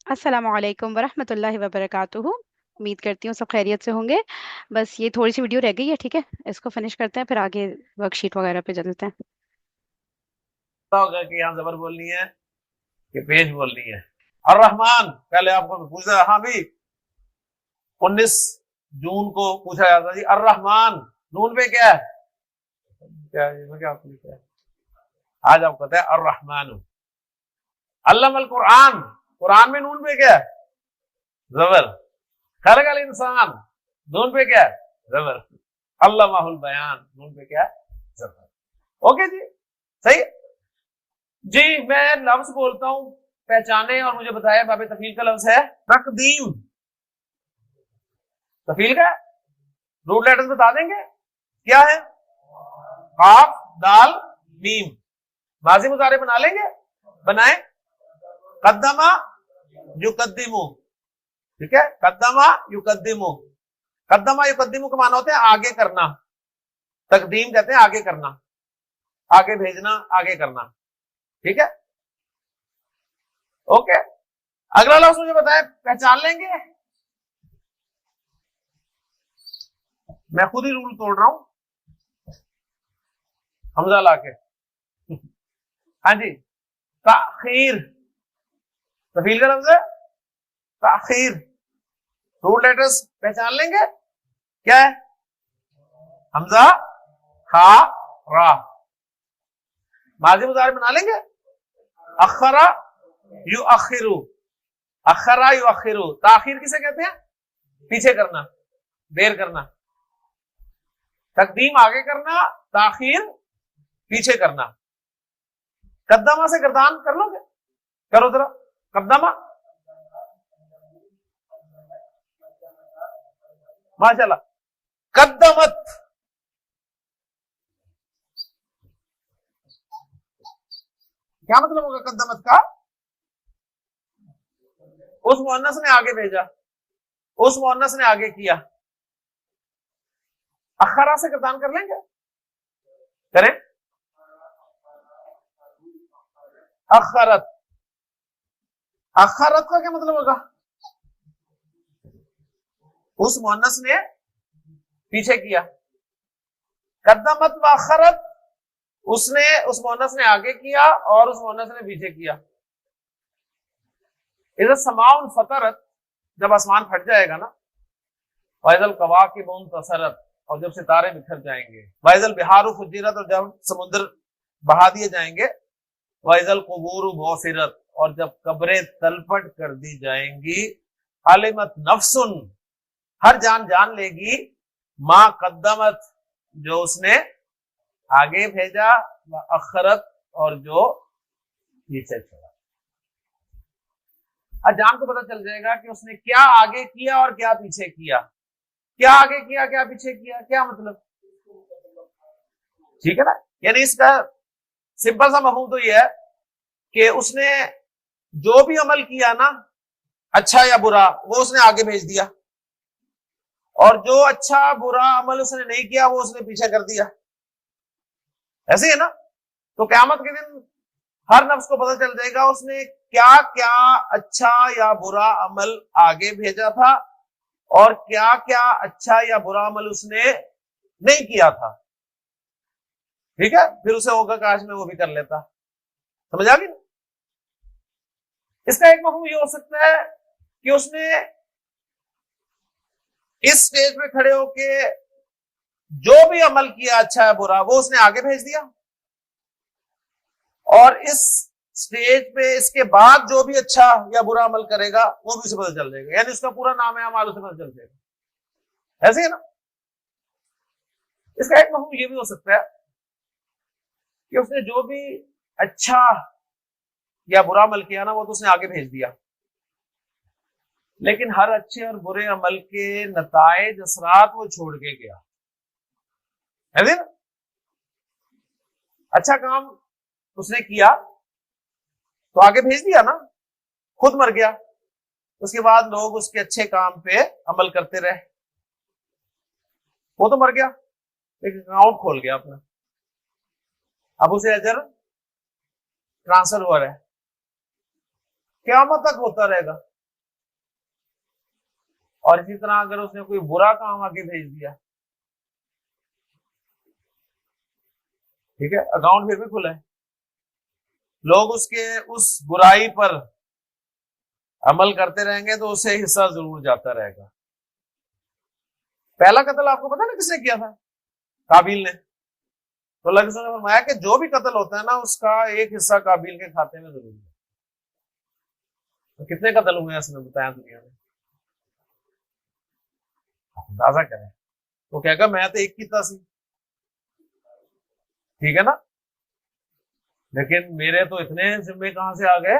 अस्सलामु अलैकुम वरहमतुल्लाहि वबरकातुहू। उम्मीद करती हूँ सब खैरियत से होंगे। बस ये थोड़ी सी वीडियो रह गई है, ठीक है। इसको फिनिश करते हैं, फिर आगे वर्कशीट वगैरह पे चलते हैं। पता होगा कि यहाँ जबर बोलनी है कि पेश बोलनी है। और रहमान पहले आपको पूछा, हाँ भी 19 जून को पूछा जाता जी अर रहमान नून पे क्या है, क्या है इसमें, क्या आपने क्या है? आज आपको कहते हैं अर रहमान। अल्लम अल कुरान, कुरान में नून पे क्या है, जबर। खलक अल इंसान, नून पे क्या है, जबर। अल्लामाहुल बयान, नून पे क्या है, जबर। ओके जी, सही। जी मैं लफ्ज बोलता हूं, पहचाने और मुझे बताया बाबे तफील का लफ्ज है तकदीम। तफील का रूट लेटर्स बता देंगे क्या है, काफ दाल मीम। माजी मुजारे बना लेंगे, बनाए। कद्दमा युकद्दिमु, ठीक है। कद्दमा युकद्दिमु, कद्दमा युकद्दिमु का माना होता है आगे करना। तकदीम कहते हैं आगे करना, आगे भेजना, आगे करना, ठीक है। ओके, अगला लफ्ज मुझे बताए, पहचान लेंगे। मैं खुद ही रूल तोड़ रहा हूं हमजा लाके। हाँ जी, ताखीर, तफील का लफ्ज है ताखीर। रूट लेटर्स पहचान लेंगे क्या है, हमजा खा रा। माजी मुजारे बना लेंगे, अखरा यू अखिरु, अखरा यू अखिरु। ताखीर किसे कहते हैं, पीछे करना, देर करना। तकदीम आगे करना, ताखीर पीछे करना। कद्दमा से गर्दान कर लोगे, करो जरा। कद्दमा, माशाल्लाह। कद्दमत, क्या मतलब होगा कद्दमत का, उस मुअन्नस ने आगे भेजा, उस मुअन्नस ने आगे किया। अखरा से गर्दान कर लेंगे, करें। अखरत, अखरत का क्या मतलब होगा, उस मुअन्नस ने पीछे किया। कद्दमत व अखरत, उसने, उस मुअन्नस ने आगे किया और उस मुअन्नस ने पीछे किया। इधर समाउन फतरत, जब आसमान फट जाएगा ना। वैजल कवाकिबुन तसरत, और जब सितारे बिखर जाएंगे। वैजल बिहारू फुज्जिरत, और जब समुद्र बहा दिए जाएंगे। वैजल कुबूर बुसिरत, और जब कब्रें तलपट कर दी जाएंगी। अलिमत नफ्सुन, हर जान जान लेगी। माँ कद्दमत, जो उसने आगे भेजा। अखरत, और जो पीछे छोड़ा। आज जान को पता चल जाएगा कि उसने क्या आगे किया और क्या पीछे किया। क्या आगे किया, क्या पीछे किया, क्या मतलब, ठीक है ना। यानी इसका सिंपल सा मफहूम तो यह है कि उसने जो भी अमल किया ना, अच्छा या बुरा, वो उसने आगे भेज दिया। और जो अच्छा बुरा अमल उसने नहीं किया, वो उसने पीछे कर दिया। ऐसे ही है ना। तो क़यामत के दिन हर नफ्स को पता चल जाएगा उसने क्या क्या अच्छा या बुरा अमल आगे भेजा था, और क्या क्या अच्छा या बुरा अमल उसने नहीं किया था। ठीक है, फिर उसे होगा काश में वो भी कर लेता। समझ आ गई। इसका एक मफहूम ये हो सकता है कि उसने इस स्टेज पे खड़े होके जो भी अमल किया अच्छा है बुरा, वो उसने आगे भेज दिया। और इस स्टेज पे इसके बाद जो भी अच्छा या बुरा अमल करेगा, वो भी उसे पता चल जाएगा। यानी उसका पूरा नाम है अमाल उसे पता चल जाएगा। ऐसे है ना। इसका एक मफहूम ये भी हो सकता है कि उसने जो भी अच्छा या बुरा अमल किया ना, वो तो उसने आगे भेज दिया। लेकिन हर अच्छे और बुरे अमल के नताइज असरात वो छोड़ के गया, है ना। अच्छा काम उसने किया तो आगे भेज दिया ना, खुद मर गया। उसके बाद लोग उसके अच्छे काम पे अमल करते रहे। वो तो मर गया, एक अकाउंट खोल गया अपना, अब उसे अजर ट्रांसफर हुआ है, क़यामत तक होता रहेगा। और इसी तरह अगर उसने कोई बुरा काम आगे भेज दिया, ठीक है, अकाउंट फिर भी खुला है, लोग उसके उस बुराई पर अमल करते रहेंगे तो उसे हिस्सा जरूर जाता रहेगा। पहला कत्ल आपको पता ना किसने किया था? काबिल ने। तो अल्लाह के रसूल ने फरमाया कि जो भी कत्ल होता है ना, उसका एक हिस्सा काबिल के खाते में जरूर है। तो कितने कत्ल हुए हैं इसमें बताया दुनिया में? अंदाजा करें। तो कहेगा मैं तो एक की सी, ठीक है ना, लेकिन मेरे तो इतने जिम्मे कहां से आ गए।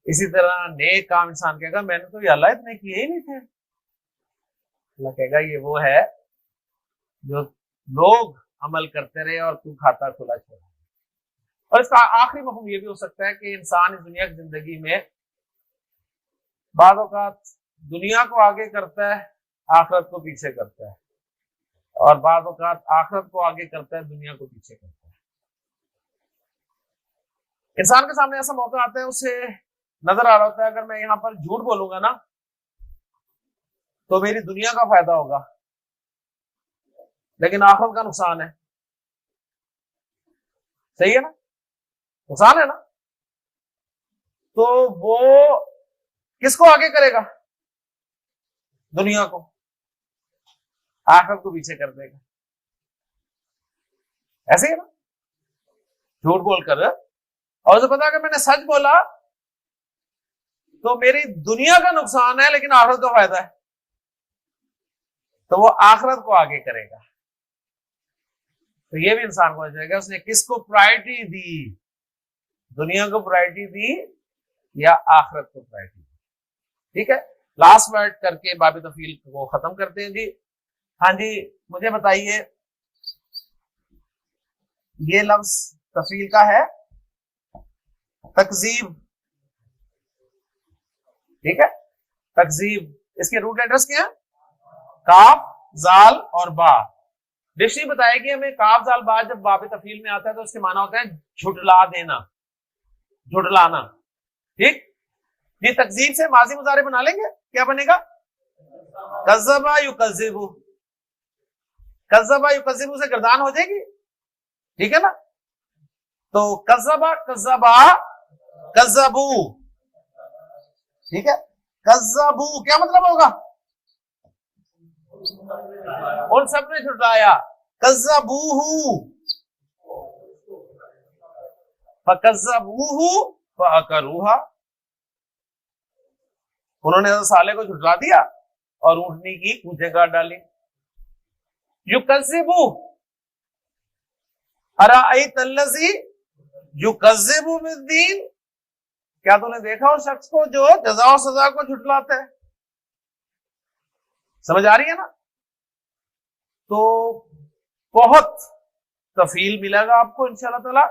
इसी तरह नेक काम इंसान कहेगा मैंने तो ये अल्लाह इतने किए ही नहीं थे। अल्लाह कहेगा ये वो है जो लोग अमल करते रहे और तू खाता खुला छोड़ा। और इसका आखिरी मफहूम ये भी हो सकता है कि इंसान इस दुनिया की जिंदगी में बाज़ औक़ात दुनिया को आगे करता है, आखिरत को पीछे करता है, और बाज़ औक़ात आखिरत को आगे करता है, दुनिया को पीछे करता है। इंसान के सामने ऐसा मौका आता है, उसे नजर आ रहा होता है अगर मैं यहां पर झूठ बोलूंगा ना तो मेरी दुनिया का फायदा होगा, लेकिन आखिरत का नुकसान है। सही है ना? नुकसान है ना? तो वो किसको आगे करेगा? दुनिया को। आखिरत को पीछे कर देगा। ऐसे ही ना? झूठ बोलकर, और उसे पता है कि मैंने सच बोला तो मेरी दुनिया का नुकसान है लेकिन आखिरत का फायदा है, तो वो आखिरत को आगे करेगा। तो ये भी इंसान को जाएगा उसने किसको प्रायोरिटी दी, दुनिया को प्रायोरिटी दी या आखिरत को प्रायोरिटी दी। ठीक है, लास्ट वर्ड करके बाब तफील को खत्म करते हैं जी। हाँ जी, मुझे बताइए, ये लफ्ज तफील का है तकजीब, ठीक है, तकजीब। इसके रूट लेटर्स क्या है? काफ, जाल और बा। डिक्शनरी बताएगी हमें काफ जाल बा जब बाब तफील में आता है तो उसके माना होता है झुटला देना, झुटलाना। ठीक, ये तकजीब से माजी मुजारे बना लेंगे, क्या बनेगा? कज़्ज़बा युकज़्ज़िबु। कज़्ज़बा युकज़्ज़िबु से गर्दान हो जाएगी, ठीक है ना। तो कज़्ज़बा, कज़्ज़बा, कज़्ज़बू, ठीक है। कज़्ज़बू क्या मतलब होगा? उन सब ने झुटलाया। कज़्ज़बूहु फकज़्ज़बूहु फअकरूहा। उन्होंने साले को झुटला दिया और ऊँटनी की कूचे काट डाली। युकज़्ज़िबु अराअयतल्लज़ी युकज़्ज़िबु बिद्दीन। क्या तूने देखा उस शख्स को जो जज़ा और सजा को झुटलाता है? समझ आ रही है ना? तो बहुत तफील मिलेगा आपको इंशाअल्लाह ताला।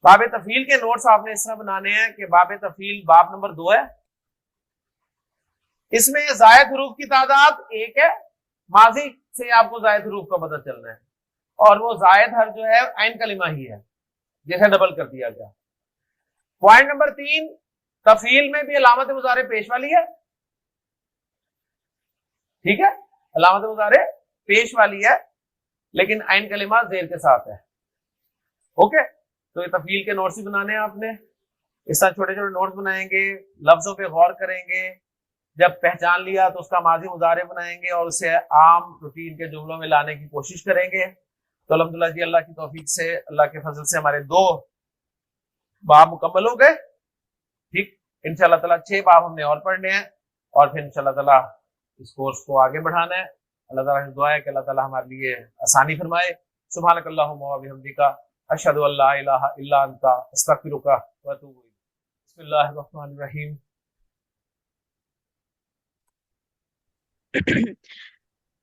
बाब तफील के नोट्स आपने इस तरह बनाने हैं कि बाब तफील बाब नंबर 2 है, इसमें जायद हरूफ की तादाद 1 है, माजी से आपको जायद हरूफ का पता चलना है, और वो जायद हर जो है ऐन कलिमा ही है जैसे डबल कर दिया गया। पॉइंट नंबर 3, तफील में भी अलामत मुजारे पेश वाली है, ठीक है, अलामत मुजारे पेश वाली है, लेकिन ऐन कलिमा जेर के साथ है। ओके, तो ये तफील के नोट्स ही बनाने हैं आपने। इस तरह छोटे छोटे नोट्स बनाएंगे, लफ्जों पे गौर करेंगे, जब पहचान लिया तो उसका माजी मुजारे बनाएंगे और उसे आम रूटीन के जुमलों में लाने की कोशिश करेंगे। तो अल्हम्दुलिल्लाह जी, अल्लाह की तौफीक से, अल्लाह के फजल से हमारे 2 बाब मुकम्मल हो गए। ठीक, इंशाअल्लाह ताला 6 बाब हमने और पढ़ने हैं और फिर इंशाअल्लाह ताला इस कोर्स को आगे बढ़ाना है। अल्लाह ताला से दुआ है कि अल्लाह ताला हमारे लिए आसानी फरमाए। सुब्हानकल्लाहुम्मा व बिहम्दिका अशहदु अल्ला इलाहा इल्ला अंता अस्तगफिरुका व अतूबु इलैक। बिस्मिल्लाहिर रहमानिर रहीम।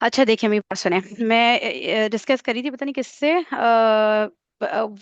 अच्छा देखिए, मेरी बात सुने। मैं डिस्कस करी थी, पता नहीं किससे,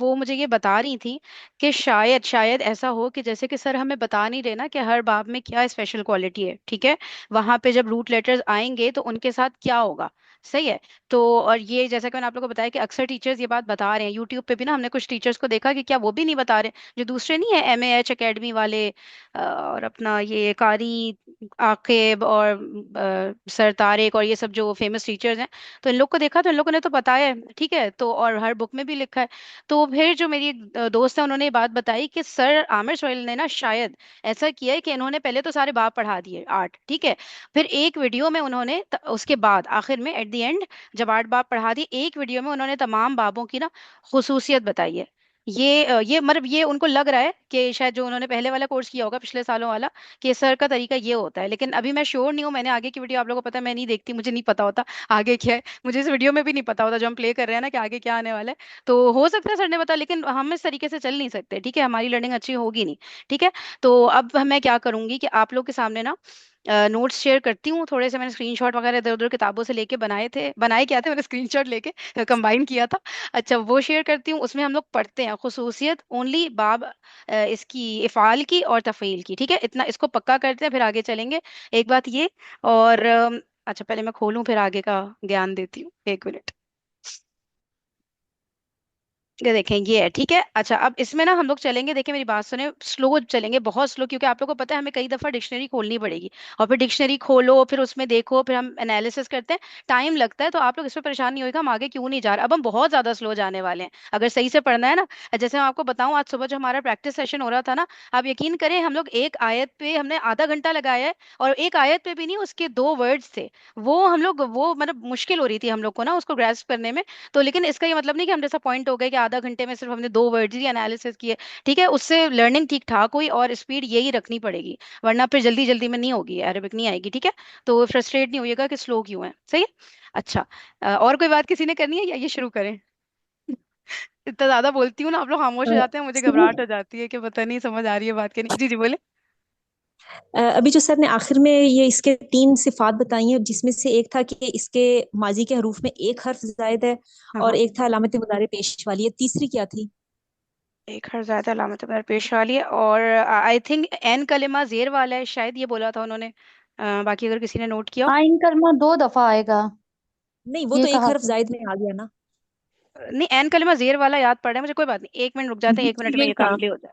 वो मुझे ये बता रही थी कि शायद शायद ऐसा हो कि जैसे कि सर हमें बता नहीं रहे ना कि हर बाब में क्या स्पेशल क्वालिटी है, ठीक है, वहां पे जब रूट लेटर्स आएंगे तो उनके साथ क्या होगा। सही है। तो और ये जैसा कि मैंने आप लोगों को बताया कि अक्सर टीचर्स ये बात बता रहे हैं यूट्यूब पे भी ना, हमने कुछ टीचर्स को देखा कि क्या वो भी नहीं बता रहे, जो दूसरे नहीं है MAH एकेडमी वाले, और अपना ये कारी आकिब और सर तारिक और ये सब जो फेमस टीचर्स हैं, तो इन लोग को देखा तो इन लोगों ने तो बताया है, ठीक है, तो और हर बुक में भी लिखा है। तो फिर जो मेरी एक दोस्त है उन्होंने ये बात बताई कि सर आमिर सोहेल ने ना शायद ऐसा किया है कि इन्होंने पहले तो सारे बाब पढ़ा दिए 8, ठीक है, फिर एक वीडियो में उन्होंने उसके बाद आखिर में एट द एंड जब 8 बाब पढ़ा दिए, एक वीडियो में उन्होंने तमाम बाबों की ना खुसूसियत बताई है। ये मतलब ये उनको लग रहा है कि शायद जो उन्होंने पहले वाला कोर्स किया होगा पिछले सालों वाला, कि सर का तरीका ये होता है, लेकिन अभी मैं श्योर नहीं हूँ, मैंने आगे की वीडियो, आप लोगों को पता है मैं नहीं देखती, मुझे नहीं पता होता आगे क्या है, मुझे इस वीडियो में भी नहीं पता होता जो हम प्ले कर रहे हैं ना कि आगे क्या आने वाला है। तो हो सकता है सर ने बता, लेकिन हम इस तरीके से चल नहीं सकते, ठीक है, हमारी लर्निंग अच्छी होगी नहीं, ठीक है। तो अब मैं क्या करूंगी कि आप लोग के सामने ना नोट्स शेयर करती हूँ थोड़े से, मैंने स्क्रीनशॉट वगैरह इधर उधर किताबों से लेके बनाए थे, बनाए क्या थे, मैंने स्क्रीनशॉट लेके कंबाइन किया था। अच्छा वो शेयर करती हूँ, उसमें हम लोग पढ़ते हैं खुसूसियत ओनली बाब इसकी इफ़ाल की और तफ़ईल की, ठीक है, इतना इसको पक्का करते हैं फिर आगे चलेंगे। एक बात ये, और अच्छा पहले मैं खोलूँ फिर आगे का ज्ञान देती हूँ, 1 मिनट। ये देखें ये है, ठीक है। अच्छा अब इसमें ना हम लोग चलेंगे, देखिए मेरी बात सुने, स्लो चलेंगे, बहुत स्लो, क्योंकि आप लोगों को पता है हमें कई दफा डिक्शनरी खोलनी पड़ेगी, और फिर डिक्शनरी खोलो फिर उसमें देखो फिर हम एनालिसिस करते हैं, टाइम लगता है, तो आप लोग इस पर परेशान नहीं होगा, हम आगे क्यों नहीं जा रहे, अब हम बहुत ज्यादा स्लो जाने वाले हैं अगर सही से पढ़ना है ना। जैसे मैं आपको बताऊं, आज सुबह जो हमारा प्रैक्टिस सेशन हो रहा था ना, आप यकीन करें हम लोग एक आयत पे हमने आधा घंटा लगाया है, और एक आयत पे भी नहीं, उसके 2 वर्ड्स थे, वो हम लोग वो मतलब मुश्किल हो रही थी हम लोग को ना उसको ग्रेस्प करने में। तो लेकिन इसका ये मतलब नहीं कि हम डिसअपॉइंट हो गए कि आधा घंटे में सिर्फ हमने 2 वर्ड्स ही एनालिसिस किए, ठीक है, उससे लर्निंग ठीक ठाक हुई, और स्पीड यही रखनी पड़ेगी, वरना फिर जल्दी जल्दी में नहीं होगी, अरेबिक नहीं आएगी, ठीक है। तो फ्रस्ट्रेट नहीं होइएगा कि स्लो क्यों है, सही है। अच्छा और कोई बात किसी ने करनी है या ये शुरू करें? इतना ज्यादा बोलती हूँ ना, आप लोग खामोश हो जाते हैं, मुझे सुनिए, घबराहट हो जाती है कि पता नहीं समझ आ रही है बात के नहीं, जी जी बोले। अभी जो सर ने आखिर में ये इसके 3 सिफात बताई हैं, जिसमें से एक था कि इसके माजी के हरूफ में एक हर्फ जायद है, हाँ और हाँ। एक था अलामत मुदारे पेश वाली है, तीसरी क्या थी? एक हर ज्यादा अलामत पर पेश वाली है, और आई थिंक एन कलिमा जेर वाला है शायद, ये बोला था उन्होंने। बाकी अगर किसी ने नोट किया हो। आइन कलमा 2 दफा आएगा, नहीं, वो ये तो एक कहा हर्फ था। जायद में आ गया ना। नहीं एन कलिमा जेर वाला याद पड़ रहा है मुझे, कोई बात नहीं, 1 मिनट रुक जाते हैं, जी 1 मिनट में यही ये काम था। क्लियर हो जाए।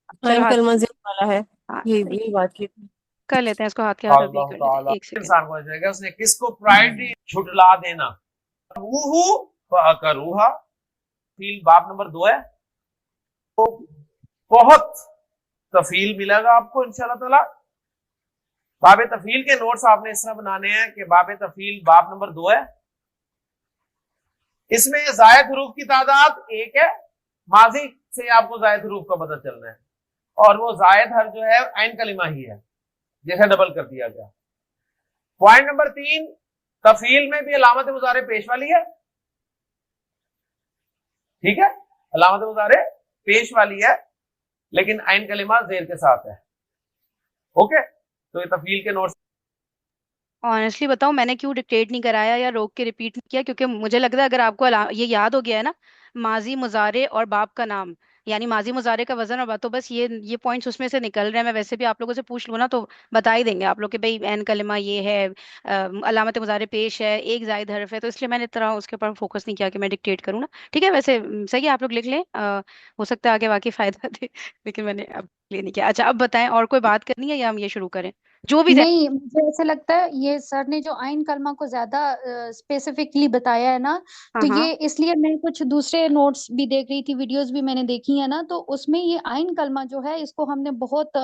हाँ चलो हाथ, इनका मजे वाला है। हाँ यही यही बात की थी। कर लेते हैं इसको, हाथ के हाथ अग्री अल्लाह कर लेते ताला हैं, 1 सेकेंड। इंसान को जाएगा, उसने किसको प्रायोरिटी छुटला देना। रूहू करूहा, फील बाप नंबर 2 है, तो बहुत तफील मिलेगा आपको इंशाल्लाह ताला। बाब तफील के नोट्स आपने इस तरह बनाने हैं कि बाब तफील बाप नंबर 2 है, इसमें जायद हरूफ की तादाद 1 है, माजी से आपको जायद हरूफ का पता चलना है, और वो जायद हर जो है आइन कलिमा ही है, जैसे डबल कर दिया गया। पॉइंट नंबर 3, तफील में भी अलामत मुजारे पेश वाली है, ठीक है, अलामत मुजारे पेश वाली है, लेकिन आइन कलिमा जेर के साथ है। ओके, तो ये तफील के नोट्स। ऑनेस्टली बताऊं, मैंने क्यों डिक्टेट नहीं कराया या रोक के रिपीट नहीं किया, क्योंकि मुझे लगता है अगर आपको ये याद हो गया है ना, माजी मुजारे और बाप का नाम, यानी माजी मुजारे का वजन और बात, तो बस ये पॉइंट्स उसमें से निकल रहे हैं। मैं वैसे भी आप लोगों से पूछ लूँ ना तो बता ही देंगे आप लोग कि भाई एन कलिमा ये है, अलामत मुजारे पेश है, एक जायद हर्फ है, तो इसलिए मैंने इतना उसके ऊपर फोकस नहीं किया कि मैं डिक्टेट करूँ ना, ठीक है। वैसे सही है, आप लोग लिख लें, हो सकता है आगे वाकई फायदा दे, लेकिन मैंने अब ये नहीं किया। अच्छा अब बताएं, और कोई बात करनी है या हम ये शुरू करें, जो भी जाए। नहीं, मुझे ऐसा लगता है ये सर ने जो आइन कलमा को ज्यादा स्पेसिफिकली बताया है ना, हाँ तो हाँ। ये इसलिए मैं कुछ दूसरे नोट्स भी देख रही थी, वीडियोस भी मैंने देखी है ना, तो उसमें ये आइन कलमा जो है इसको हमने बहुत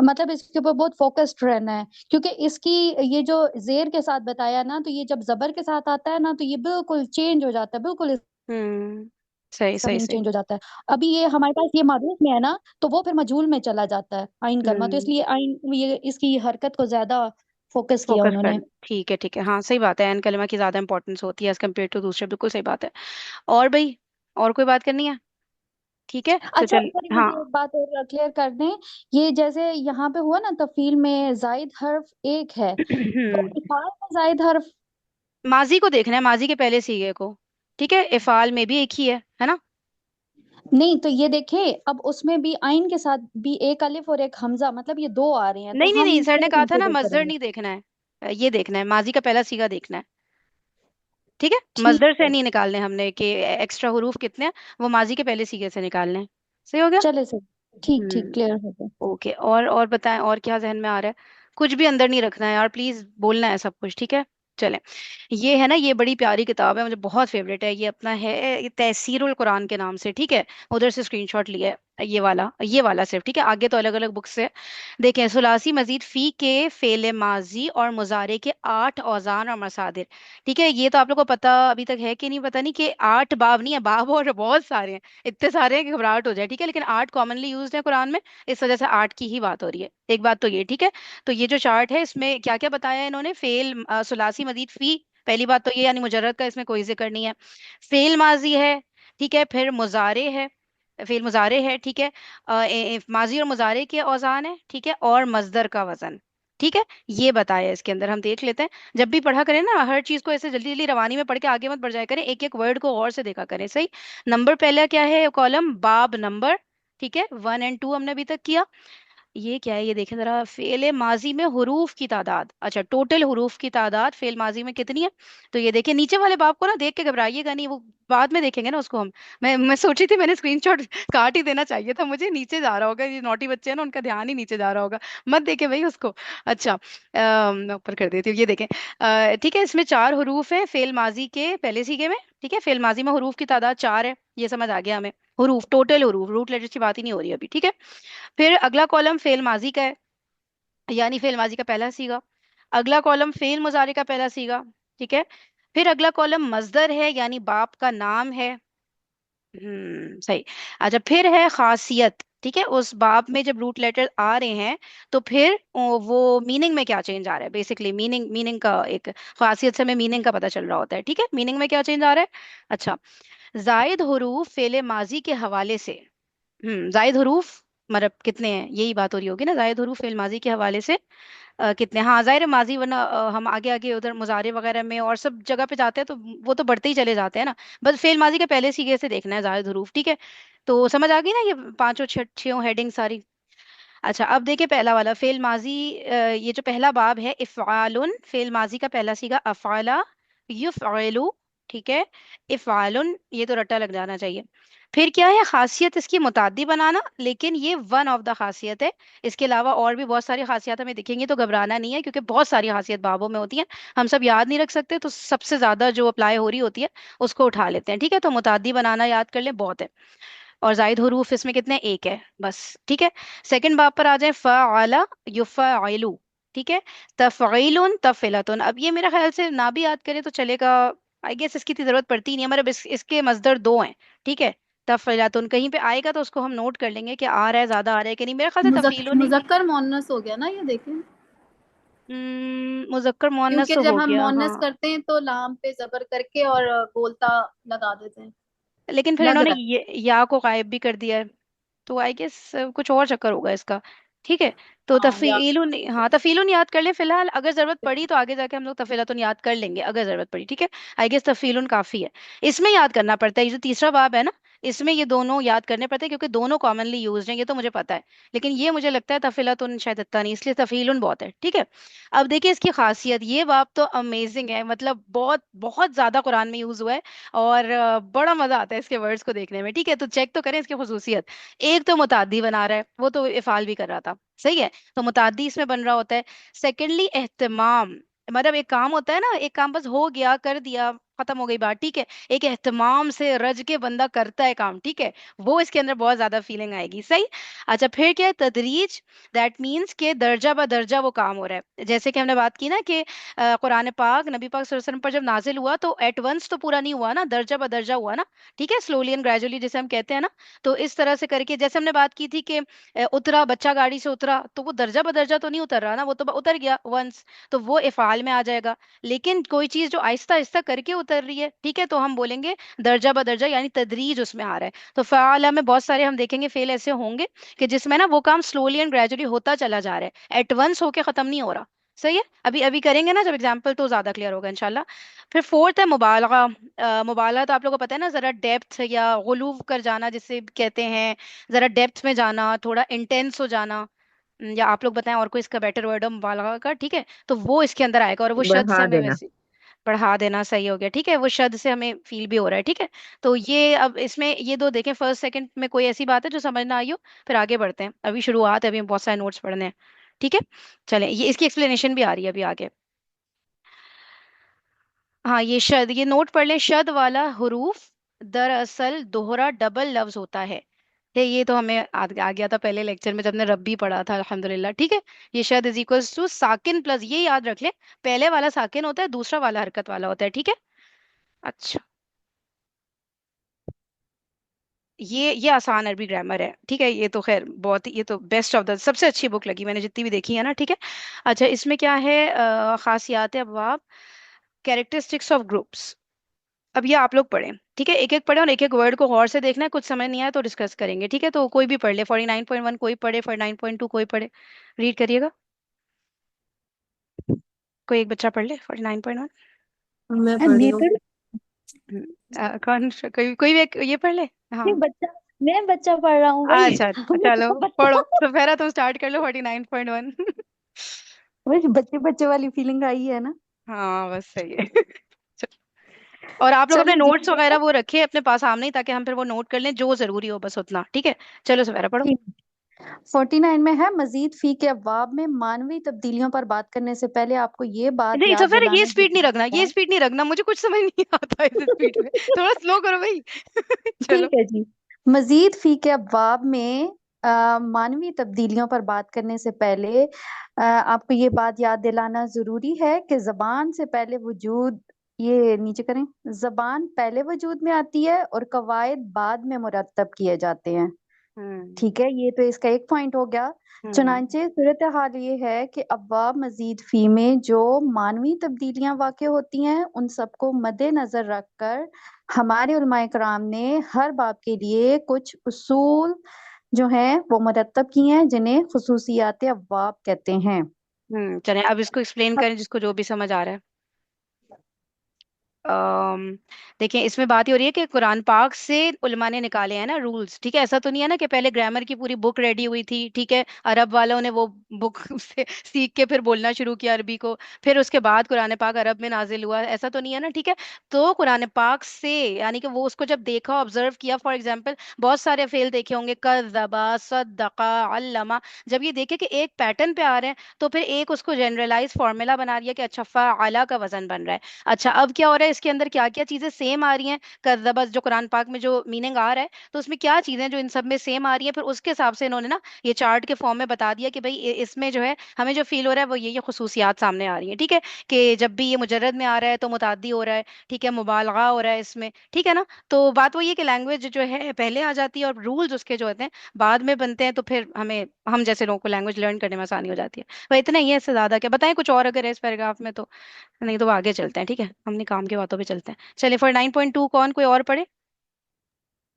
मतलब इसके ऊपर बहुत फोकस्ड रहना है, क्योंकि इसकी ये जो जेर के साथ बताया ना, तो ये जब जबर के साथ आता है ना, तो ये बिल्कुल चेंज हो जाता है, बिल्कुल हम्म। सही इसका सही मीनिंग सही। चेंज हो जाता है। अभी ये हमारे पास ये मारूफ में है ना, तो वो फिर मजहूल में चला जाता है आइन कलमा, तो हम्म। इसलिए आइन ये इसकी हरकत को ज्यादा फोकस किया फोकस कर, उन्होंने। ठीक है ठीक है, हाँ सही बात है, एन कलिमा की ज्यादा इंपॉर्टेंस होती है एज कम्पेयर टू दूसरे, बिल्कुल सही बात है। और भाई, और कोई बात करनी है? ठीक है तो अच्छा चल। सॉरी, हाँ। मुझे एक बात और क्लियर कर दें, ये जैसे यहाँ पे हुआ ना तफील में जायद हर्फ एक है, तो इफाल में जायद हर्फ। माजी को देखना है, माजी के पहले सीगे को, ठीक है, इफाल में भी एक ही है ना। नहीं, तो ये देखें अब उसमें भी आइन के साथ भी एक अलिफ और एक हमजा, मतलब ये दो आ रहे हैं, तो नहीं नहीं नहीं, हम सर क्या ने कहा था ना कंसीडर मजदर करेंगे? नहीं देखना है, ये देखना है, माजी का पहला सीगा देखना है। ठीक है, ठीक मजदर से है। नहीं निकालने हमने कि एक्स्ट्रा हुरूफ कितने हैं, वो माजी के पहले सीगे से निकालने हैं। सही हो गया। चले सर, ठीक ठीक, हम्म। क्लियर हो गया। ओके, और बताएं, और क्या जहन में आ रहा है? कुछ भी अंदर नहीं रखना है यार, प्लीज बोलना है सब कुछ, ठीक है। चलें, ये है ना, ये बड़ी प्यारी किताब है, मुझे बहुत फेवरेट है, ये अपना है, ये तहसीरुल कुरान के नाम से, ठीक है। उधर से स्क्रीनशॉट लिया है, ये वाला सिर्फ, ठीक है, आगे तो अलग अलग बुक से। देखें, सुलासी मजीद फी के फेले माजी और मुजारे के 8 औजान और मसादिर। ठीक है, ये तो आप लोग को पता अभी तक है कि नहीं पता नहीं, कि 8 बाब नहीं है, बाब और बहुत सारे हैं, इतने सारे हैं कि घबराहट हो जाए, ठीक है, लेकिन 8 कॉमनली यूज्ड है कुरान में, इस वजह से 8 की ही बात हो रही है। एक बात तो ये, ठीक है। तो ये जो चार्ट है, इसमें क्या क्या बताया है इन्होंने, फेल सुलासी मजीद फी, पहली बात तो ये, यानी मुजर्रद का इसमें कोई जिक्र नहीं है। फेल माजी है, ठीक है, फिर मुजारे है, फेल मुजारे है, ठीक है, माजी और मुजारे के औजान है, ठीक है, और मजदर का वजन, ठीक है, ये बताया है इसके अंदर, हम देख लेते हैं। जब भी पढ़ा करें ना, हर चीज को ऐसे जल्दी जल्दी रवानी में पढ़ के आगे मत बढ़ जाया करें, एक एक वर्ड को और से देखा करें, सही। नंबर पहला क्या है, कॉलम बाब नंबर, ठीक है, 1 और 2 हमने अभी तक किया। ये क्या है, ये देखें जरा, फेल माजी में हुरूफ की तादाद, अच्छा टोटल हुरूफ की तादाद फेल माजी में कितनी है। तो ये देखें, नीचे वाले बाब को ना देख के घबराइएगा नहीं, वो बाद में देखेंगे ना उसको हम। मैं सोची थी, मैंने स्क्रीनशॉट काट ही देना चाहिए था मुझे, नीचे जा रहा होगा, ये नोटी बच्चे हैं ना, उनका ध्यान ही नीचे जा रहा होगा। मत देखे भाई उसको। अच्छा, मैं ऊपर कर देती हूँ, ये देखें, ठीक है, इसमें 4 हुरूफ हैं फेल माजी के पहले सीगे में, ठीक है, फेल माजी में हुरूफ की तादाद 4 है, ये समझ आ गया हमें। हुरूफ, टोटल हुरूफ, रूट लेटर्स की बात ही नहीं हो रही अभी, ठीक है। फिर अगला कॉलम फेल माजी का है, यानी फेल माजी का पहला सीगा। अगला कॉलम फेल मुजारे का पहला सीगा, ठीक है। फिर अगला कॉलम मजदर है, यानी बाप का नाम है। सही। अच्छा, फिर है खासियत, ठीक है, उस बाप में जब रूट लेटर आ रहे हैं, तो फिर वो मीनिंग में क्या चेंज आ रहा है, बेसिकली मीनिंग, मीनिंग का एक, खासियत से हमें मीनिंग का पता चल रहा होता है, ठीक है, मीनिंग में क्या चेंज आ रहा है। अच्छा, जायद हुरूफ फेले माजी के हवाले से, जायद हरूफ, मतलब कितने हैं, यही बात हो रही होगी ना, जायद हरूफ फेल माजी के हवाले से कितने, हाँ जाहिर है माजी, वरना हम आगे आगे उधर मुजारे वगैरह में और सब जगह पे जाते हैं तो वो तो बढ़ते ही चले जाते हैं ना। बस फेल माजी के पहले सीगे से देखना है जायद हरूफ, ठीक है। तो समझ आ गई ना ये पांचों छह हेडिंग सारी। अच्छा, अब देखिए पहला वाला फेल माजी, ये जो पहला बाब है, इफ़ालुन, फेल माजी का पहला सीगा अफ़ाला, युफ़अलु, ठीक है, इफ़ालुन, ये तो रट्टा लग जाना चाहिए। फिर क्या है, खासियत इसकी मुताद्दी बनाना, लेकिन ये वन ऑफ द खासियत है, इसके अलावा और भी बहुत सारी खासियत हमें दिखेंगी, तो घबराना नहीं है, क्योंकि बहुत सारी खासियत बाबों में होती हैं, हम सब याद नहीं रख सकते, तो सबसे ज्यादा जो अप्लाई हो रही होती है उसको उठा लेते हैं, ठीक है। तो मुताद्दी बनाना याद कर ले, बहुत है। और जायद हुरूफ इसमें कितने, एक है बस, ठीक है। सेकंड बाब पर आ जाए, फ़अला युफ़अलु, ठीक है, तफ़ईलुन तफ़िलतुन, अब ये मेरा ख्याल से ना भी याद करें तो चलेगा, आई गेस इसकी इतनी जरूरत पड़ती नहीं है, हमारे इसके मजदर 2 हैं, ठीक है। तफ़िलतुन कहीं पे आएगा तो उसको हम नोट कर लेंगे कि आ रहा है, ज्यादा आ रहा है कि नहीं, मेरे ख्याल से तफ़ीलुन ही। मुजक्कर मोनस हो गया ना ये, देखें। मुज़क्कर मुअन्नस क्योंकि तो जब हो हम गया, मोनस हाँ। करते हैं तो लाम पे जबर करके और बोलता लगा देते हैं। लेकिन फिर लग इन्होंने रहा है। या को गायब भी कर दिया है, तो आई गेस कुछ और चक्कर होगा इसका, ठीक है। तो हाँ या तफीलुन, हाँ तफीलुन याद कर लें फिलहाल, अगर जरूरत पड़ी तो आगे जाके हम लोग तफीलतुन याद कर लेंगे अगर जरूरत पड़ी, ठीक है। आई गेस तफीलुन काफी है, इसमें याद करना पड़ता है, ये जो तीसरा बाब है ना, इसमें ये दोनों याद करने पड़ते हैं, क्योंकि दोनों कॉमनली यूज्ड हैं, ये तो मुझे पता है, लेकिन ये मुझे लगता है तफीलतुन शायद इतना नहीं, इसलिए तफीलुन बहुत है, ठीक है। अब देखिए इसकी खासियत, ये बाब तो अमेजिंग है, मतलब बहुत बहुत ज्यादा कुरान में यूज हुआ है, और बड़ा मजा आता है इसके वर्ड्स को देखने में, ठीक है। तो चेक तो करें इसकी खसूसियत। एक तो मुताद्दी बना रहा है, वो तो इफाल भी कर रहा था, सही है, तो मुताद्दी इसमें बन रहा होता है। सेकेंडली एहतमाम, मतलब एक काम होता है ना, एक काम बस हो गया, कर दिया, खत्म हो गई बात, ठीक है। एक एहतमाम से रज के बंदा करता है काम, ठीक है, वो इसके अंदर बहुत ज्यादा फीलिंग आएगी, सही। अच्छा, फिर क्या है, तदरीज, दैट मीन्स के दर्जा ब दर्जा वो काम हो रहा है, जैसे कि हमने बात की ना कि कुरान पाक नबी पाक सल्लल्लाहु अलैहि वसल्लम पर जब नाजिल हुआ तो एट वंस तो पूरा नहीं हुआ ना, दर्जा ब दर्जा हुआ ना, ठीक है, स्लोली एंड ग्रेजुअली जिसे हम कहते हैं ना। तो इस तरह से करके, जैसे हमने बात की थी कि उतरा बच्चा गाड़ी से उतरा, तो वो दर्जा बदर्जा तो नहीं उतर रहा ना, वो तो उतर गया वंस, तो वो इफाल में आ जाएगा। लेकिन कोई चीज जो आहिस्ता आहिस्ता करके उतर रही है, ठीक है, तो हम बोलेंगे दर्जा बदर्जा, यानी तदरीज उसमें आ रहा है। तो फ़ाला में बहुत सारे हम देखेंगे फेल ऐसे होंगे कि जिसमें ना वो काम स्लोली एंड ग्रेजुअली होता चला जा रहा है, एट वंस होके खत्म नहीं हो रहा, सही है। अभी अभी करेंगे ना जब एग्जाम्पल, तो ज्यादा क्लियर होगा इंशाल्लाह। फिर फोर्थ है मुबालगा, मुबालगा तो आप लोगों को पता है ना, जरा डेप्थ या गुलूव कर जाना जिसे कहते हैं, जरा डेप्थ में जाना, थोड़ा इंटेंस हो जाना। या आप लोग बताएं और कोई इसका बेटर वर्ड हो मुबालगा का, ठीक है, तो वो इसके अंदर आएगा, और वो शद से बढ़ा हमें देना। वैसे, बढ़ा देना सही हो गया, ठीक है, वो शद से हमें फील भी हो रहा है, ठीक है। तो ये अब इसमें ये दो देखें, फर्स्ट सेकंड में कोई ऐसी बात है जो समझ ना आई हो, फिर आगे बढ़ते हैं, अभी शुरुआत है, अभी बहुत सारे नोट्स पढ़ने हैं, ठीक है। चलें, ये इसकी एक्सप्लेनेशन भी आ रही है अभी आगे। हाँ, ये शद, ये नोट पढ़ ले, शद वाला हुरूफ दरअसल दोहरा डबल लफ्ज होता है। ये तो हमें आ गया था पहले लेक्चर में जब ने रब्बी पढ़ा था, अल्हम्दुलिल्लाह, ठीक है। ये शद इज इक्वल्स टू साकिन प्लस, ये याद रख ले, पहले वाला साकिन होता है, दूसरा वाला हरकत वाला होता है, ठीक है। अच्छा, ये आसान अरबी ग्रामर है, ठीक है, ये तो खैर बहुत ही, ये तो बेस्ट ऑफ द, सबसे अच्छी बुक लगी मैंने जितनी भी देखी है ना, ठीक है। अच्छा, इसमें क्या है, खासियात अबवाब, कैरेक्टरिस्टिक्स ऑफ ग्रुप्स। अब ये आप लोग पढ़ें, ठीक है, एक एक पढ़े और एक एक वर्ड को गौर से देखना है, कुछ समझ नहीं आया तो डिस्कस करेंगे, ठीक है। तो कोई भी पढ़ ले, 49.1 कोई पढ़े, 49.2 कोई पढ़े, रीड करिएगा, कोई एक बच्चा पढ़ ले 49.1। मैं पढ़ रही मैं हूँ। पढ़ कौन, कोई कोई भी ये पढ़ ले। हाँ, नहीं, बच्चा, मैं बच्चा पढ़ रहा हूँ भाई। अच्छा, मुझे चलो तो पढ़ो, बच्चा, सफेरा तुम स्टार्ट कर लो 49.1। वही बच्चे बच्चे वाली फीलिंग आई है ना। हाँ, बस सही है। चलो। और आप लोग अपने चलो जी, नोट्स वगैरह वो रखिए अपने पास सामने ही, ताकि हम फिर वो नोट कर लें जो जरूरी हो, बस उतना, ठीक है। चलो सफेरा पढ़ो। ठीक। 49 में है, मजीद फी के अबवाब में मानवी तब्दीलियों पर बात करने से पहले आपको ये बात नहीं याद सफेरा, ये दिलाना स्पीड नहीं जरूरी रखना, ये है। स्पीड नहीं रखना, मुझे कुछ समझ नहीं आता इस स्पीड में, थोड़ा स्लो करो भाई। चलो। ठीक है जी। मजीद फी के अबवाब में मानवी तब्दीलियों पर बात करने से पहले आपको ये बात याद दिलाना जरूरी है कि जबान से पहले वजूद, ये नीचे करें, जबान पहले वजूद में आती है और कवायद बाद में मुरतब किए जाते हैं। हम्म। ठीक है, ये तो इसका एक पॉइंट हो गया। हम्म। चुनांचे सूरत हाल ये है कि अव्वाब मजीद फी में जो मानवी तब्दीलियां वाक़ होती हैं उन सबको मद्देनजर रखकर हमारे उलमाए कराम ने हर बाब के लिए कुछ उसूल जो हैं वो मुरतब किए हैं, जिन्हें खुसूसियात अव्वाब कहते हैं। चलें, अब इसको एक्सप्लेन करें जिसको जो भी समझ आ रहा है। अम, देखिए, इसमें बात ये हो रही है कि कुरान पाक से उलमा ने निकाले हैं ना रूल्स, ठीक है। ऐसा तो नहीं है ना कि पहले ग्रामर की पूरी बुक रेडी हुई थी, ठीक है, अरब वालों ने वो बुक से सीख के फिर बोलना शुरू किया अरबी को, फिर उसके बाद कुरान पाक अरब में नाजिल हुआ, ऐसा तो नहीं है ना, ठीक है। तो कुरान पाक से, यानी कि वो उसको जब देखा, ऑब्जर्व किया, फॉर एग्जाम्पल बहुत सारे फेल देखे होंगे, कज़्ज़बा, सद्दक़ा, अल्लमा, जब ये देखे कि एक पैटर्न पे आ रहे हैं, तो फिर एक उसको जनरलाइज फॉर्मूला बना दिया कि अच्छा फ़अला का वजन बन रहा है। अच्छा, अब क्या हो रहा है, इसके अंदर क्या क्या चीजें सेम आ रही हैं, कज़्ज़बा जो कुरान पाक में जो मीनिंग आ रहा है, तो उसमें क्या चीजें जो इन सब में सेम आ रही हैं, फिर उसके हिसाब से इन्होंने ना ये चार्ट के फॉर्म में बता दिया कि भाई इसमें जो है हमें जो फील हो रहा है वो ये खुसूसियात सामने आ रही हैं, ठीक है। कि जब भी ये मुजर्रद में आ रहा है तो मुताद्दी हो रहा है, ठीक है, मुबालगा हो रहा है इसमें, ठीक है ना। तो बात वही है कि लैंग्वेज जो है पहले आ जाती है और रूल्स उसके जो होते हैं बाद में बनते हैं, तो फिर हमें, हम जैसे लोगों को लैंग्वेज लर्न करने में आसानी हो जाती है। वह इतना ही है, इससे ज्यादा क्या बताएं, कुछ और अगर है इस पैराग्राफ में तो, नहीं तो वो आगे चलते हैं, ठीक है, हमने काम की बातों पे चलते हैं। चलिए, फॉर 9.2 कौन, कोई और पढ़े।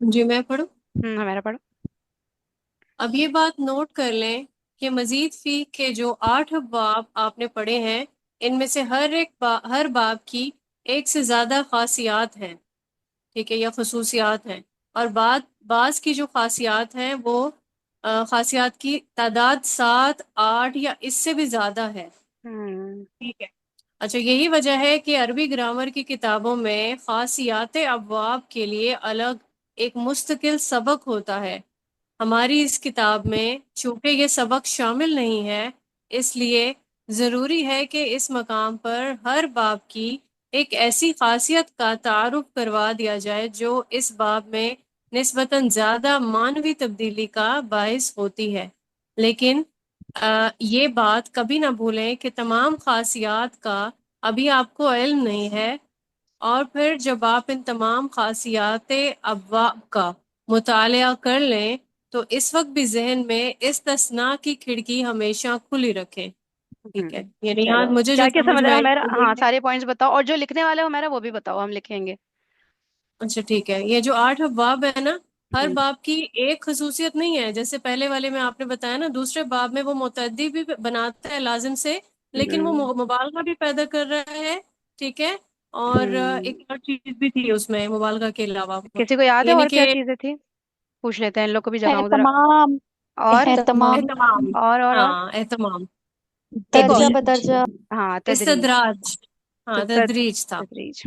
जी मैं पढ़ूँ। हमारा पढ़ो। अब ये बात नोट कर लें कि मजीद फी के जो 8 बाब आपने पढ़े हैं, इनमें से हर बाब की एक से ज्यादा खासियात हैं, ठीक है, या खसूसियात हैं। और बाज की जो खासियात हैं वो खासियात की तादाद 7, 8 या इससे भी ज्यादा है, हम्म। ठीक है। अच्छा, यही वजह है कि अरबी ग्रामर की किताबों में खासियात अबवाब के लिए अलग एक मुस्तकिल सबक होता है। हमारी इस किताब में चूंकि ये सबक शामिल नहीं है, इसलिए ज़रूरी है कि इस मकाम पर हर बाब की एक ऐसी खासियत का तारुफ करवा दिया जाए जो इस बाब में निस्बतन ज़्यादा मानवी तब्दीली का बायस होती है। लेकिन ये बात कभी ना भूलें कि तमाम खासियात का अभी आपको इल्म नहीं है, और फिर जब आप इन तमाम खासियात अब्वाब का मुतालिया कर लें तो इस वक्त भी जहन में इस तस्ना की खिड़की हमेशा खुली रखें, ठीक है। यानी यहाँ चलो, मुझे जो क्या क्या समझ समझ में आया आई हमारा, वो ये हाँ है। सारे पॉइंट्स बताओ, और जो लिखने वाला है हमारा वो भी बताओ, हम लिखेंगे। अच्छा ठीक है, ये जो 8 बाब है ना, हर हम्म। बाब की एक खसूसियत नहीं है। जैसे पहले वाले में आपने बताया ना, दूसरे बाब में वो मुतद्दी भी बनाता है लाजिम से, लेकिन वो हम्म। मुबालगा भी पैदा कर रहा है, ठीक है। और हम्म। एक और चीज भी थी उसमें मुबालगा के अलावा, किसी को याद है यानी और क्या कि चीजें थी, पूछ लेते हैं इन लोग को भी जगाऊं जरा। एहतमाम, और एहतमाम, एहतमाम। और हाँ, एहतमाम। एक एक और, दर्जा और बदर्जा। हाँ, तदरीज। इस्तदराज। तो हाँ, तदरीज था। तदरीज,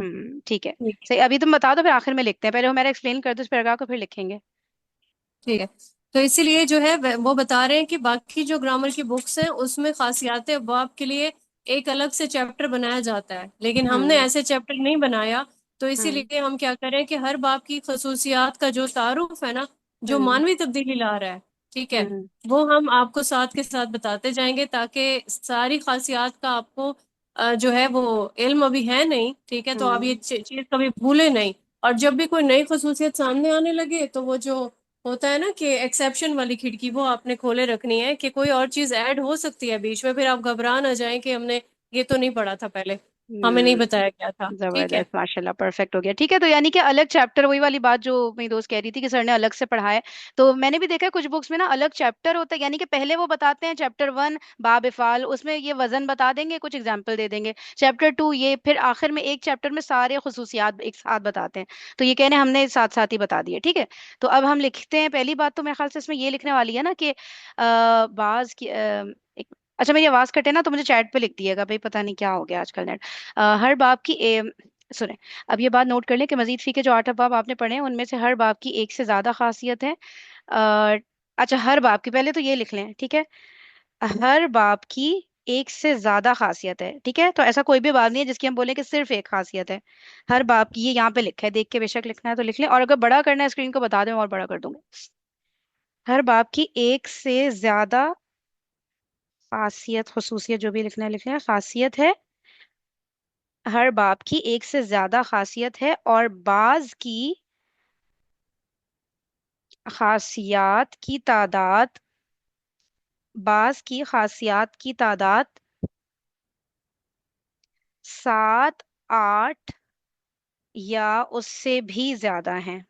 ठीक है। ठीक है। सही, अभी तुम बता दो, फिर आखिर में लिखते हैं। पहले हमारा एक्सप्लेन कर दो इस पैराग्राफ को, फिर लिखेंगे। ठीक है। तो इसीलिए जो है वो बता रहे हैं कि बाकी जो ग्रामर की बुक्स हैं उसमें खासियात अब्वाब के लिए एक अलग से चैप्टर बनाया जाता है, लेकिन हमने हम्म। ऐसे चैप्टर नहीं बनाया। तो हम्म। इसीलिए हम क्या करें कि हर बाब की खसूसियात का जो तारुफ है ना, जो हम्म। मानवी तब्दीली ला रहा है, ठीक है, हम्म। वो हम आपको साथ के साथ बताते जाएंगे, ताकि सारी खासियात का आपको जो है वो इल्म अभी है नहीं, ठीक है, तो आप ये हम्म। चीज कभी भूले नहीं। और जब भी कोई नई खसूसियत सामने आने लगे तो वो जो होता है ना कि एक्सेप्शन वाली खिड़की, वो आपने खोले रखनी है कि कोई और चीज ऐड हो सकती है बीच में, फिर आप घबरा ना जाएं कि हमने ये तो नहीं पढ़ा था पहले, हमें नहीं हम्म। बताया गया था। ठीक है। जबरदस्त, माशाल्लाह, परफेक्ट हो गया। ठीक है, तो यानी कि अलग चैप्टर, वही वाली बात जो मेरी दोस्त कह रही थी कि सर ने अलग से पढ़ाया है। तो मैंने भी देखा है कुछ बुक्स में ना अलग चैप्टर होता है, यानी कि पहले वो बताते हैं चैप्टर 1 बाब इफाल, उसमें ये वजन बता देंगे, कुछ एग्जाम्पल दे देंगे। चैप्टर 2 ये, फिर आखिर में एक चैप्टर में सारे खसूसियात एक साथ बताते हैं। तो ये कहने हमने साथ साथ ही बता दिए, ठीक है। तो अब हम लिखते हैं। पहली बात तो मेरे ख्याल से इसमें ये लिखने वाली है ना कि बाज की अच्छा, मेरी आवाज कटे ना तो मुझे चैट पे लिख दिएगा भाई, पता नहीं क्या हो गया आजकल नेट। हर बाब की सुने, अब ये बात नोट कर लें कि मजीद फी के जो 8 बाब आपने पढ़े हैं उनमें से हर बाब की एक से ज्यादा खासियत है। अ, अच्छा, हर बाब की, पहले तो ये लिख लें, ठीक है। हर बाब की एक से ज्यादा खासियत है, ठीक है। तो ऐसा कोई भी बात नहीं है जिसकी हम बोले कि सिर्फ एक खासियत है। हर बाब की, ये यहाँ पे लिखा है, देख के बेशक लिखना है तो लिख लें, और अगर बड़ा करना है स्क्रीन को बता दें और बड़ा कर दूंगा। हर बाब की एक से ज्यादा खासियत, खसूसियत, जो भी लिखना है लिख लें, खासियत है। हर बाब की एक से ज्यादा खासियत है, और बाज की खासियात की तादाद, बाज की खासियात की तादाद 7, 8 या उससे भी ज्यादा है।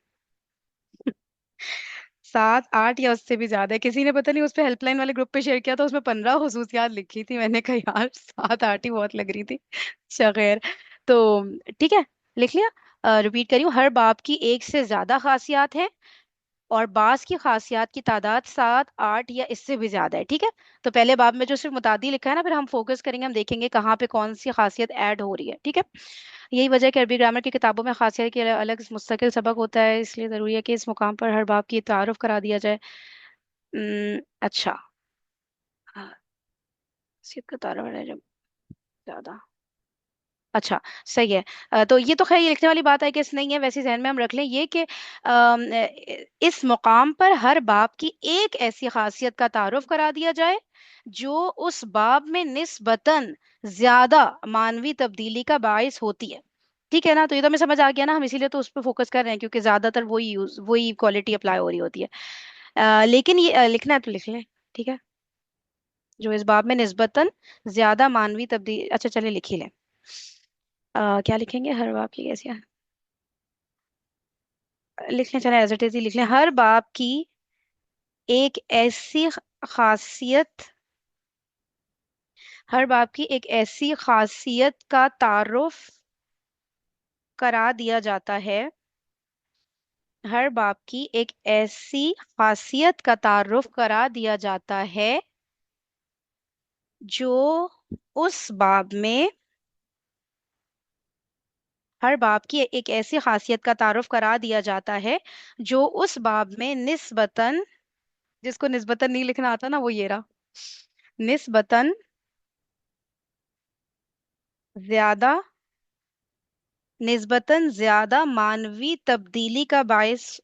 7, 8 या उससे भी ज्यादा है। किसी ने पता नहीं उस पे हेल्पलाइन वाले ग्रुप पे शेयर किया था, उसमें 15 खसूसियात लिखी थी। मैंने कहा यार 7, 8 ही बहुत लग रही थी। अच्छा, खैर। तो ठीक है, लिख लिया। रिपीट करी हूँ, हर बाब की एक से ज्यादा खासियात है, और बास की खासियात की तादाद 7, 8 या इससे भी ज्यादा है, ठीक है। तो पहले बाब में जो सिर्फ मुतादी लिखा है ना, फिर हम फोकस करेंगे, हम देखेंगे कहाँ पे कौन सी खासियत ऐड हो रही है, ठीक है। यही वजह है कि अरबी ग्रामर की किताबों में खासियत के अलग मुस्तकिल सबक होता है, इसलिए ज़रूरी है कि इस मुकाम पर हर बाब की तारुफ करा दिया जाए। अच्छा। हाँ, खासियत का तारुफ है जब ज्यादा। अच्छा, सही है। तो ये तो खैर ये लिखने वाली बात है कि इस नहीं है, वैसे जहन में हम रख लें ये कि इस मुकाम पर हर बाब की एक ऐसी खासियत का तारुफ करा दिया जाए जो उस बाब में निस्बतन ज्यादा मानवी तब्दीली का बायस होती है। ठीक है ना, तो ये तो हमें समझ आ गया ना, हम इसीलिए तो उस पर फोकस कर रहे हैं क्योंकि ज्यादातर वही क्वालिटी अप्लाई हो रही होती है। लेकिन ये लिखना है तो लिख लें, ठीक है। जो इस बाब में निस्बतन ज्यादा मानवी तब्दीली, अच्छा चलिए लिख ही लें। क्या लिखेंगे, हर बाप की कैसी लिख लें, चले एज इट इज ही लिख लें। हर बाप की एक ऐसी खासियत, हर बाप की एक ऐसी खासियत का तारुफ करा दिया जाता है, हर बाप की एक ऐसी खासियत का तारुफ करा दिया जाता है जो उस बाब में, हर बाब की एक ऐसी खासियत का तारुफ करा दिया जाता है जो उस बाब में निस्बतन, जिसको निस्बतन नहीं लिखना आता ना वो ये रहा, निस्बतन ज्यादा, निस्बतन ज्यादा मानवी तब्दीली का बायस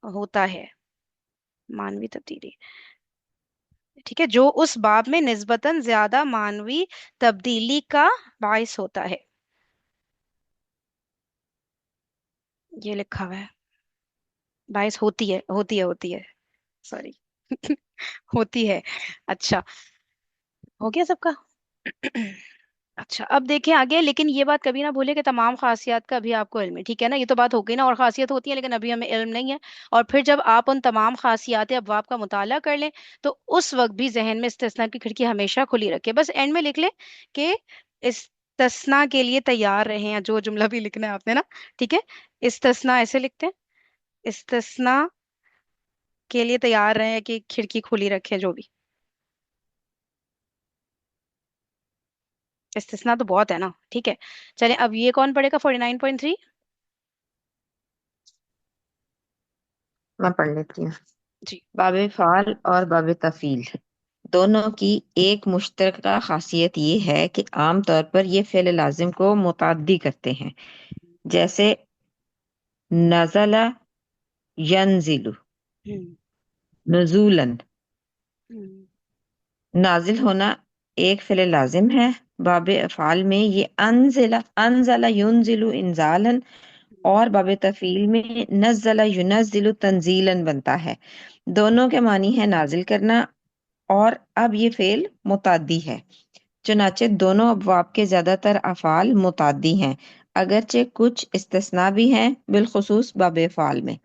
होता है। मानवी तब्दीली, ठीक है, जो उस बाब में निस्बतन ज्यादा मानवी तब्दीली का बायस होता है, ये लिखा हुआ है। बायस होती है, होती है, सॉरी। होती है। अच्छा, हो गया सबका। अच्छा, अब देखें आगे, लेकिन ये बात कभी ना भूले कि तमाम खासियत का अभी आपको इल्म है, ठीक है ना। ये तो बात हो गई ना, और खासियत होती है लेकिन अभी हमें इल्म नहीं है। और फिर जब आप उन तमाम खासियात अबवाब का मुताला कर लें तो उस वक्त भी जहन में इस्तिस्ना की खिड़की हमेशा खुली रखें। बस एंड में लिख लें कि इस्तिस्ना के लिए तैयार रहें, या जो जुमला भी लिखना है आपने ना, ठीक है। इस्तिस्ना ऐसे लिखते हैं, इस्तिस्ना के लिए तैयार रहें कि खिड़की खुली रखें, जो भी। इस्तिस्ना तो बहुत है ना, ठीक है। चले अब ये कौन पढ़ेगा 49.3? मैं पढ़ लेती हूँ। जी। बाब फ़ाल और बाब तफ़ील दोनों की एक मुश्तरका खासियत ये है कि आम तौर पर ये फ़ेल लाज़िम को मुतअद्दी करते हैं, जैसे नज़ला यंज़िलु, हम्म। नुज़ूलन। हम्म। नाजिल होना एक फ़ेल लाज़िम है। बाब अफ़आल में ये अनज़िला अनज़ला युनज़िलु इंज़ालन और बाब तफ़ील में नज़्ज़ला युनज़्ज़िलु तंज़ीलन बनता है। दोनों के मानी है नाजिल करना, और अब ये फ़ेल मुतअद्दी है। चुनाचे दोनों अबवाब के ज़्यादातर अफ़आल मुतअद्दी हैं, अगरचे कुछ इस्तिस्ना भी हैं, बिलखुसूस बाब फ़ाल में।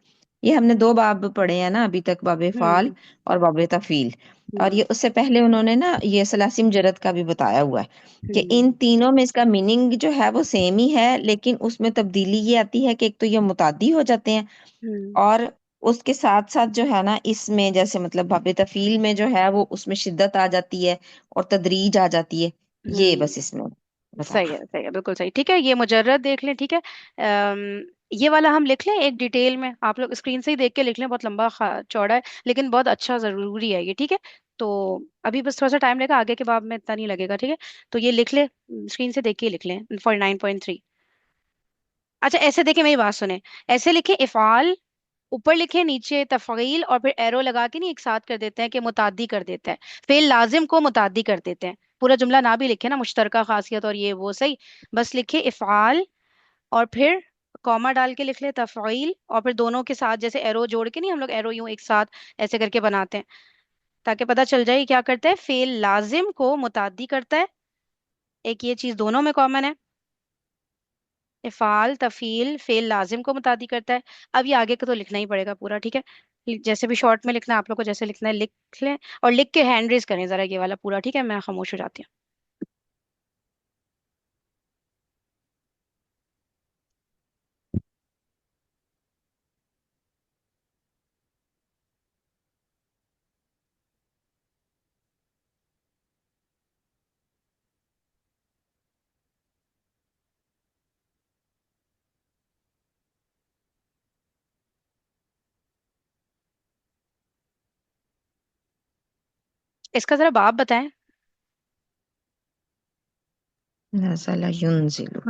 ये हमने दो बाब पढ़े हैं ना अभी तक, बाब फ़ाल हम्म। और बाब तफ़ील। और हम्म। ये उससे पहले उन्होंने ना ये सलासिम जरद का भी बताया हुआ है कि इन हम्म। तीनों में इसका मीनिंग जो है वो सेम ही है, लेकिन उसमें तब्दीली ये आती है कि एक तो ये मुतादी हो जाते हैं, हम्म। और उसके साथ साथ जो है ना इसमें जैसे मतलब बाब तफ़ील में जो है वो उसमें शिद्दत आ जाती है और तदरीज आ जाती है। ये बस हम्म। इसमें सही बताया। है, सही है, बिल्कुल सही, ठीक है। ये मुजर्रद देख लें, ठीक है। ये वाला हम लिख लें एक डिटेल में, आप लोग स्क्रीन से ही देख के लिख लें, बहुत लंबा चौड़ा है लेकिन बहुत अच्छा जरूरी है ये, ठीक है। तो अभी बस थोड़ा सा टाइम लगेगा, आगे के बाद में इतना नहीं लगेगा, ठीक है। तो ये लिख ले, स्क्रीन से देख के ही लिख लें 49.3। अच्छा ऐसे देखें, मेरी बात सुने, ऐसे लिखे इफ़ाल, ऊपर लिखे नीचे तफ़ईल, और फिर एरो लगा के नहीं एक साथ कर देते हैं कि मुताद्दी कर देता है, फेल लाजिम को मुताद्दी कर देते हैं। पूरा जुमला ना भी लिखे ना, मुश्तरका खासियत और ये वो सही, बस लिखे इफ़ाल और फिर कॉमा डाल के लिख ले तफ़ईल, और फिर दोनों के साथ जैसे एरो जोड़ के नहीं, हम लोग एरो यूं एक साथ ऐसे करके बनाते हैं, ताकि पता चल जाए क्या करता है, फेल लाजिम को मुताद्दी करता है। एक ये चीज दोनों में कॉमन है, इफ़ाल तफ़ील फेल लाजिम को मुतादी करता है। अब ये आगे का तो लिखना ही पड़ेगा पूरा, ठीक है। जैसे भी शॉर्ट में लिखना है आप लोग को, जैसे लिखना है लिख लें, और लिख के हैंड रेज करें जरा ये वाला पूरा, ठीक है, मैं खामोश हो जाती हूँ। इसका जरा बाप बताएं। नज़ला युनज़िलु।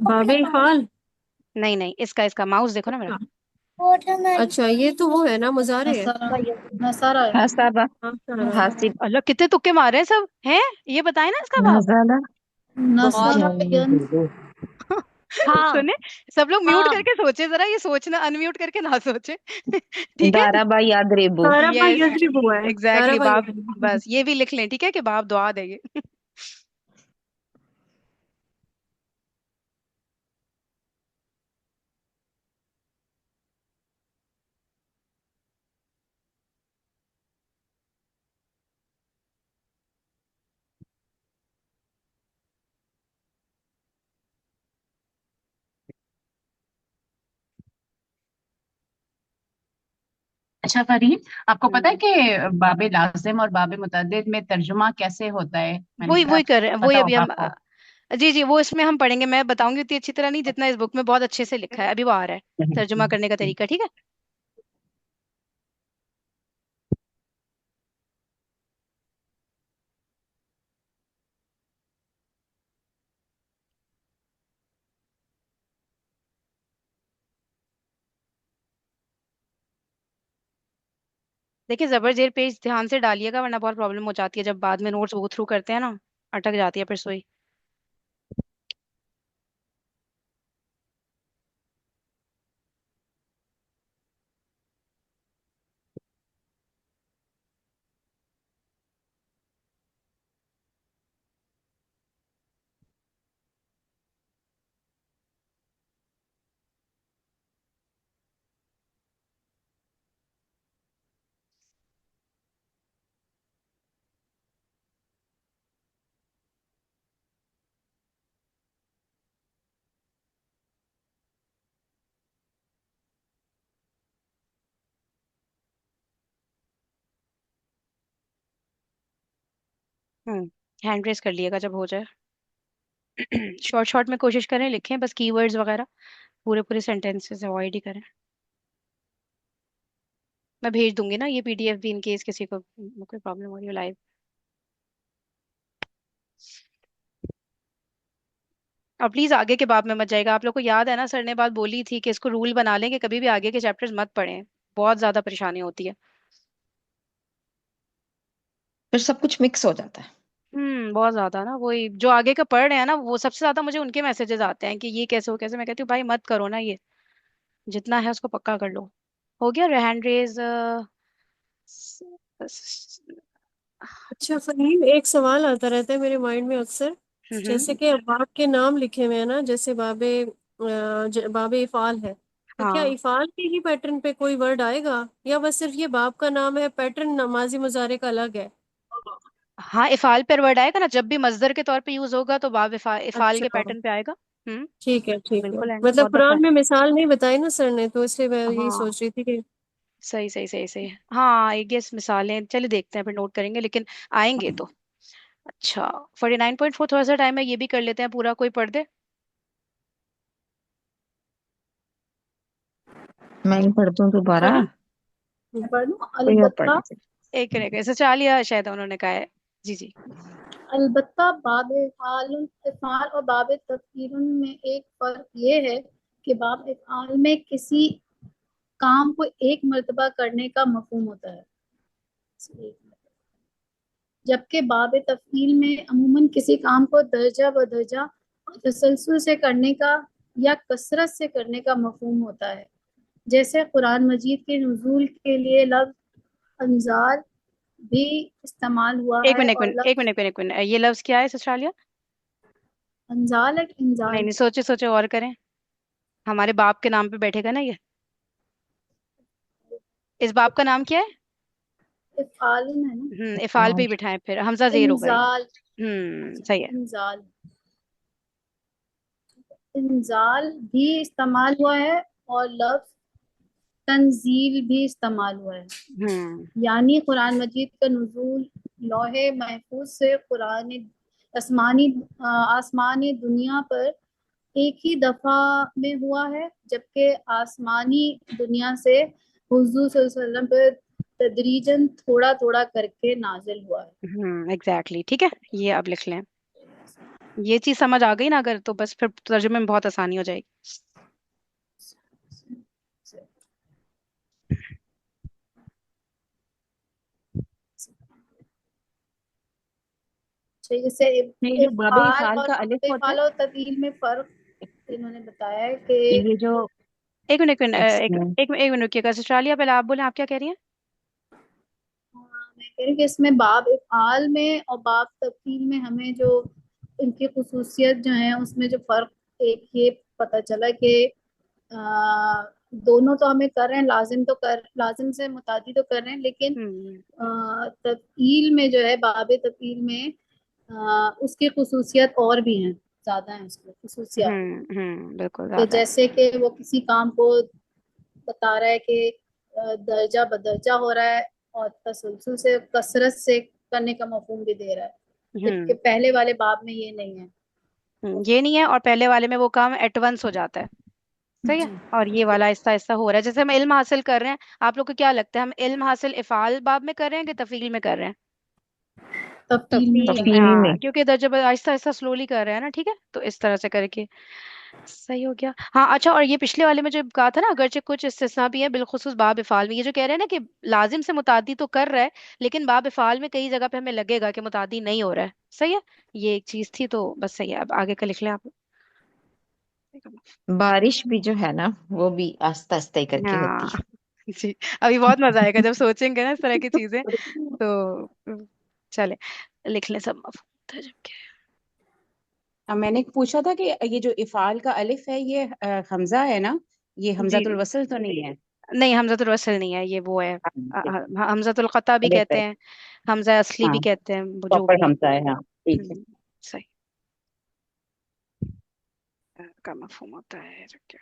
बाबे फाल। नहीं नहीं, इसका माउस देखो ना मेरा। अच्छा ये तो वो है ना, मुजारे है। नसारा नसारा है। हसबा हाँ, हाँ। हासिब अल्लाह कितने तुक्के मारे हैं सब हैं। ये बताए ना इसका बाप। नज़ला नसारा युनज़िलु। हाँ। सुने, सब लोग म्यूट हाँ। करके सोचे जरा, ये सोचना अनम्यूट करके ना सोचे ठीक है। दाराबा यादरिबु। तारा भाई यस, यजरी हुआ है, तारा एग्जैक्टली भाई बाप। यजरी। बस ये भी लिख लें, ठीक है, कि बाप दुआ देंगे अच्छा फरीद, आपको पता है हम्म। कि बाबे लाजिम और बाबे मुतअद्दिद में तर्जुमा कैसे होता है? मैंने वही कहा वही कर रहे हैं, वही पता अभी होगा हम आपको। जी जी, वो इसमें हम पढ़ेंगे, मैं बताऊंगी उतनी अच्छी तरह नहीं जितना इस बुक में बहुत अच्छे से लिखा है, अभी वो आ रहा है तर्जुमा करने का तरीका, ठीक है। देखिए जबर जेर पेज ध्यान से डालिएगा, वरना बहुत प्रॉब्लम हो जाती है जब बाद में नोट्स गो थ्रू करते हैं ना, अटक जाती है फिर सुई। हम्म, हैंड रेस कर लिएगा जब हो जाए। शॉर्ट शॉर्ट में कोशिश करें, लिखें बस कीवर्ड्स वगैरह, पूरे पूरे सेंटेंसेस अवॉइड ही करें। मैं भेज दूंगी ना ये पीडीएफ भी, इन केस किसी को कोई प्रॉब्लम हो रही हो लाइव। और प्लीज आगे के बाब में मत जाएगा। आप लोग को याद है ना, सर ने बात बोली थी कि इसको रूल बना लें कि कभी भी आगे के चैप्टर्स मत पढ़ें, बहुत ज्यादा परेशानी होती है। फिर सब कुछ मिक्स हो जाता है। बहुत ज्यादा ना, वही जो आगे का पढ़ रहे हैं ना, वो सबसे ज्यादा मुझे उनके मैसेजेस आते हैं कि ये कैसे हो कैसे। मैं कहती हूँ भाई मत करो ना ये, जितना है उसको पक्का कर लो। हो गया हैंड रेज। अच्छा फहीम, एक सवाल आता रहता है मेरे माइंड में अक्सर। जैसे कि अब बाप के नाम लिखे हुए हैं ना, जैसे बाबे इफाल है, तो क्या हाँ इफाल के ही पैटर्न पे कोई वर्ड आएगा, या बस सिर्फ ये बाप का नाम है, पैटर्न नमाजी मुजारे का अलग है? हाँ, इफाल पर वर्ड आएगा ना, जब भी मजदर के तौर पे यूज होगा तो बाब इफाल के अच्छा, पैटर्न पे आएगा। हम्म। ठीक है ठीक है। बिल्कुल है, मतलब बहुत दफा है। कुरान में मिसाल नहीं बताई ना सर ने, तो इसलिए मैं यही हाँ सोच रही थी कि सही सही सही सही। हाँ आई गेस मिसालें, चलिए देखते हैं फिर नोट करेंगे, लेकिन आएंगे तो। अच्छा 49.4 थोड़ा सा टाइम है, ये भी कर लेते हैं पूरा, कोई पढ़ दे। मैं ही पढ़ दूं दोबारा? पढ़ूं? पढ़ूं? कोई और पढ़ अलबत्ता। लीजिए। एक मिनट ऐसे चाल लिया शायद उन्होंने कहा है। जी जी। अलबत्ता बाब इफ़ाल और बाब तफ़कीर में एक फर्क ये है कि बाब इफ़ाल में किसी काम को एक मर्तबा करने का मफहूम होता है, जबकि बाब तफ़कीर में अमूमन किसी काम को दर्जा बदर्जा और तसलसल से करने का या कसरत से करने का मफहूम होता है। जैसे कुरान मजीद के नुज़ूल के लिए लफ्ज़ अंजार भी इस्तेमाल हुआ एक है मिनट एक और मिनट एक लफ्ज़ मिनट एक मिनट एक मिनट, ये लफ्ज क्या है ससुरालिया? अंजाल एक नहीं इंजाल। नहीं, सोचे सोचे और करें। हमारे बाप के नाम पे बैठेगा ना ये। इस बाप का नाम क्या है? इफ़ालन है ना। इफाल पे ही बिठाएं, फिर हमजा जेर होगा ये। इंजाल। सही है। इंजाल। इंजाल भी इस्तेमाल हुआ है और लफ्ज तंजील भी इस्तेमाल हुआ है। हम्म यानी कुरान मजीद का नुज़ूल लौहे महफूज से कुरान आसमानी आसमानी दुनिया पर एक ही दफा में हुआ है, जबकि आसमानी दुनिया से हुजूर सल्लल्लाहु अलैहि वसल्लम पर तदरीजन थोड़ा थोड़ा करके नाजिल हुआ है। एग्जैक्टली ठीक है, ये अब लिख लें। ये चीज समझ आ गई ना अगर, तो बस फिर तर्जुमे में बहुत आसानी हो जाएगी। ठीक है, जैसे ये जो बाबे इफ़ाल इफाल और का अलिफ होता इफ़ाल और तदील में फर्क इन्होंने बताया है कि है, ये जो एक मिनट एक मिनट, इसमें एक मिनट रुकिएगा ससुरालिया, पहले आप बोले आप क्या कह रही हैं। मैं कह रही हूँ कि इसमें बाब इफ़ाल में और बाब तफ़सील में हमें जो इनकी खुसूसियत जो है उसमें जो फर्क एक ये पता चला कि दोनों तो हमें कर रहे हैं, लाजिम से मुतादी तो कर रहे हैं, लेकिन हम्म तफ़ील में जो है बाब तफ़ील में उसकी खुसूसियत और भी हैं, ज्यादा हैं उसकी खुसूसियात। बिल्कुल कि ज्यादा है। जैसे कि वो किसी काम को बता रहा है कि दर्जा बदर्जा हो रहा है और तसलसल से कसरत से करने का मफहूम भी दे रहा है, जबकि हम्म पहले वाले बाब में ये नहीं है। ये नहीं है, और पहले वाले में वो काम एटवंस हो जाता है। सही है। जी। और ये वाला आहिस्ता आहिस्ता हो रहा है, जैसे हम इल्म हासिल कर रहे हैं। आप लोग को क्या लगता है, हम इल्म हासिल इफाल बाब में कर रहे हैं कि तफील में कर रहे हैं? तफकीर में तफील कर में, रहे तफहीमी में। हाँ, क्योंकि दर्जा आहिस्ता आहिस्ता स्लोली कर रहे हैं ना, ठीक है, तो इस तरह से करके सही हो गया। हाँ अच्छा, और ये पिछले वाले में जो कहा था ना, अगरचे कुछ इस्तिस्ना भी है, बिलखुसूस बाब इफाल में, ये जो कह रहे हैं ना कि लाजिम से मुतादी तो कर रहा है, लेकिन बाब इफाल में कई जगह पे हमें लगेगा कि मुतादी नहीं हो रहा है। सही है, ये एक चीज थी, तो बस सही है, अब आगे का लिख लें आप। बारिश भी जो है ना, वो भी आस्ता आस्ता ही करके होती हाँ जी, अभी बहुत मजा आएगा जब सोचेंगे ना इस तरह की चीजें, है। तो चले लिख लें सब मफहूम तर्जुम के। मैंने पूछा था कि ये जो इफाल का अलिफ है ये हमजा है ना, ये जी हमजातुल जी। वसल तो नहीं है? नहीं हमजतुल वसल नहीं है ये, वो है ठीक है, हमजतुल कता भी अलिफ कहते है। हैं, हमजा असली भी हाँ, कहते हैं, वो जो प्रॉपर भी है। हमजा है, हाँ ठीक है। हम्म, सही। का मफहूम होता है जो क्या,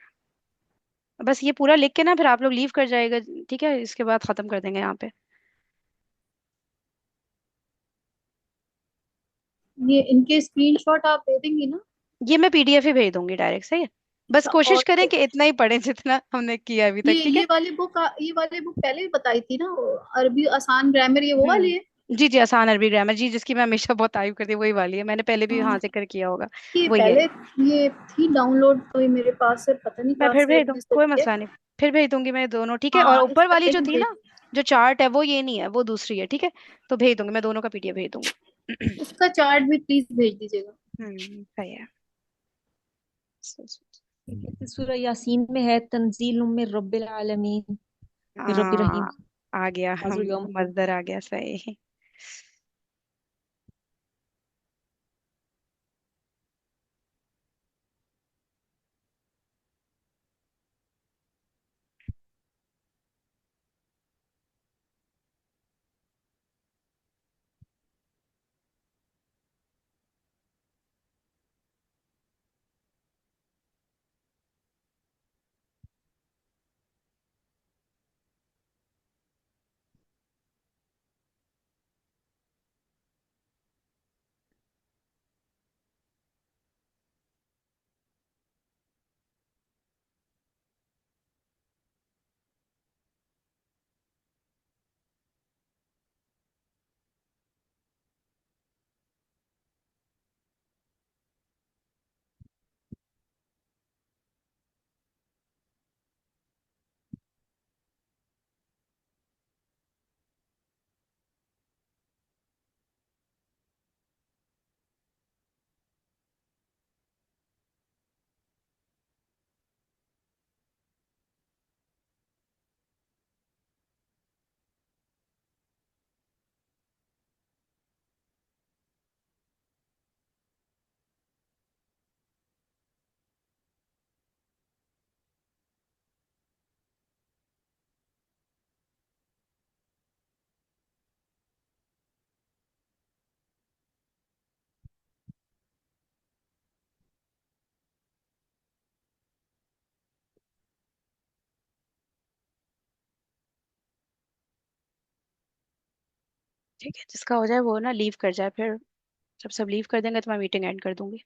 बस ये पूरा लिख के ना फिर आप लोग लीव कर जाएगा, ठीक है, इसके बाद खत्म कर देंगे यहाँ पे। ये इनके स्क्रीनशॉट आप दे देंगी ना? ये मैं पीडीएफ ही भेज दूंगी डायरेक्ट, सही है। बस अच्छा, कोशिश और करें कि इतना ही पढ़ें जितना हमने किया अभी तक, ठीक है। ये वाली बुक पहले भी बताई थी ना, वो अरबी आसान ग्रामर, ये वो वाली है। जी जी, आसान अरबी ग्रामर जी, जिसकी मैं हमेशा बहुत तारीफ करती हूँ, वही वाली है, मैंने पहले भी हाँ, हाँ जिक्र किया होगा। ये वही है। पहले ये थी डाउनलोड, तो ये मेरे पास है, पता नहीं मैं कहाँ फिर से भेज दूँ, मिस कोई हुई है। मसला नहीं। फिर भेज दूंगी मैं दोनों, ठीक है। और हाँ, इस ऊपर वाली पते जो पे थी भेज। ना, जो चार्ट है वो ये नहीं है, वो दूसरी है, ठीक है। तो भेज दूंगी मैं, दोनों का पीडीएफ भेज दूंगी। उसका चार्ट भी प्लीज भेज दीजिएगा। सही है। जैसे सूरह यासीन में है, तंजील मिर रब्बिल आलमीन, मिर रब्बिर रहीम, हाँ, आ गया, हम नाज़िल यौम। मजदर आ गया, सही। ठीक है, जिसका हो जाए वो ना लीव कर जाए फिर। जब सब लीव कर देंगे तो मैं मीटिंग एंड कर दूंगी।